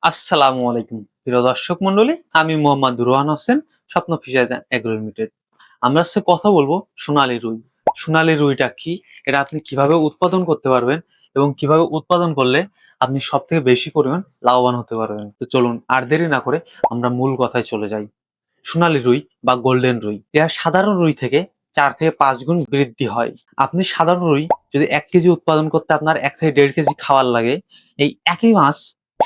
আসসালামু আলাইকুম প্রিয় দর্শক মন্ডলী, আমি মোহাম্মদ রোহান হোসেন, স্বপ্ন ফিশার্স এগ্রো লিমিটেড। আমরা আজকে কথা বলবো সোনালী রুই। সোনালী রুইটা কি, এটা আপনি কিভাবে উৎপাদন করতে পারবেন এবং কিভাবে উৎপাদন করলে আপনি সব থেকে বেশি পরিমাণ লাভবান হতে পারবেন। তো চলুন আর দেরি না করে আমরা মূল কথায় চলে যাই। সোনালী রুই বা গোল্ডেন রুই এটা সাধারণ রুই থেকে 4 থেকে 5 গুণ বৃদ্ধি হয়। আপনি সাধারণ রুই যদি 1 কেজি উৎপাদন করতে আপনার 1 থেকে 1.5 কেজি খাবার লাগে, এই একই মাছ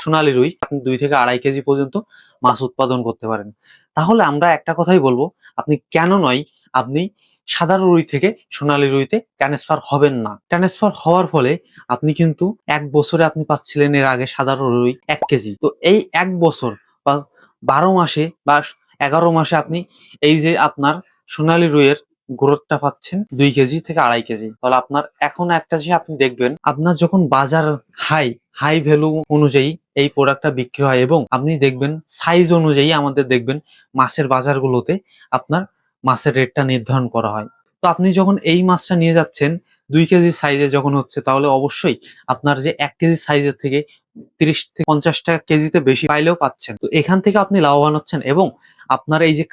সোনালী রুই আপনি 2 থেকে 2.5 কেজি পর্যন্ত মাছ উৎপাদন করতে পারেন। তাহলে আমরা একটা কথাই বলবো, আপনি কেন নয়, আপনি সাধারণ রুই থেকে সোনালী রুইতে ট্রান্সফার হবেন না। ট্রান্সফার হওয়ার ফলে আপনি কিন্তু 1 বছরে আপনি পাচ্ছিলেন এর আগে সাধারণ রুই 1 কেজি, তো এই 1 বছর বা 12 মাসে বা 11 মাসে আপনি এই যে আপনার সোনালী রুইয়ের গ্রোথটা পাচ্ছেন 2 কেজি থেকে 2.5 কেজি। তাহলে আপনার এখন একটা যে আপনি দেখবেন, আপনার যখন বাজার হাই হাই ভ্যালু অনুযায়ী এই প্রোডাক্টটা বিক্রি হয় এবং আপনি দেখবেন সাইজ অনুযায়ী আমাদের দেখবেন মাছের বাজারগুলোতে আপনার মাছের রেটটা নির্ধারণ করা হয়। তো আপনি যখন এই মাছটা নিয়ে যাচ্ছেন 2 কেজি সাইজে যখন হচ্ছে, তাহলে অবশ্যই আপনার যে 1 কেজি সাইজের থেকে 30 থেকে 50 টাকা কেজিতে বেশি পাইলেও পাচ্ছেন। তো এখান থেকে আপনি লাভবান হচ্ছেন এবং আপনার এই যে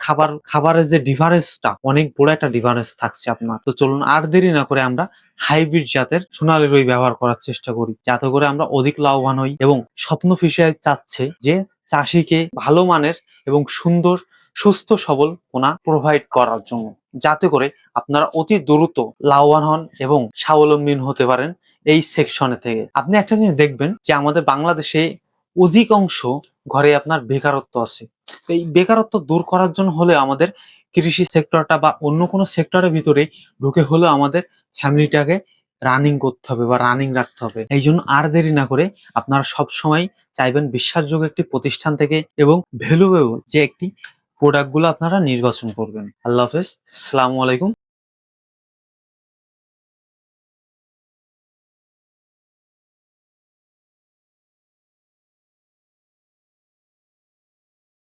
খাবারের যে ডিফারেন্সটা, অনেক বড় একটা ডিফারেন্স থাকছে আপনার। তো চলুন আর দেরি না করে আমরা হাইব্রিড জাতের সোনালী রুই ব্যবহার করার চেষ্টা করি, যাতে করে আমরা অধিক লাভবান হই। এবং স্বপ্ন ফিশারি চাচ্ছে যে চাষিকে ভালো মানের এবং সুন্দর সুস্থ সবল পোনা প্রোভাইড করার জন্য, যাতে করে আপনারা অতি দ্রুত লাভবান হন এবং স্বাবলম্বী হতে পারেন। এই সেকশনে থেকে আপনি একটা জিনিস দেখবেন যে আমাদের বাংলাদেশে অধিকাংশ ঘরে আপনার বেকারত্ব আছে। তো এই বেকারত্ব দূর করার জন্য হলে আমাদের কৃষি সেক্টরটা বা অন্য কোনো সেক্টরের ভিতরে ঢুকে হলেও আমাদের ফ্যামিলিটাকে রানিং করতে হবে বা রানিং রাখতে হবে। এই জন্য আর দেরি না করে আপনারা সব সময় চাইবেন বিশ্বাসযোগ্য একটি প্রতিষ্ঠান থেকে এবং ভ্যালুয়েবল যে একটি প্রোডাক্ট গুলো আপনারা নির্বাচন করবেন। আল্লাহ হাফেজ, আসসালামু আলাইকুম।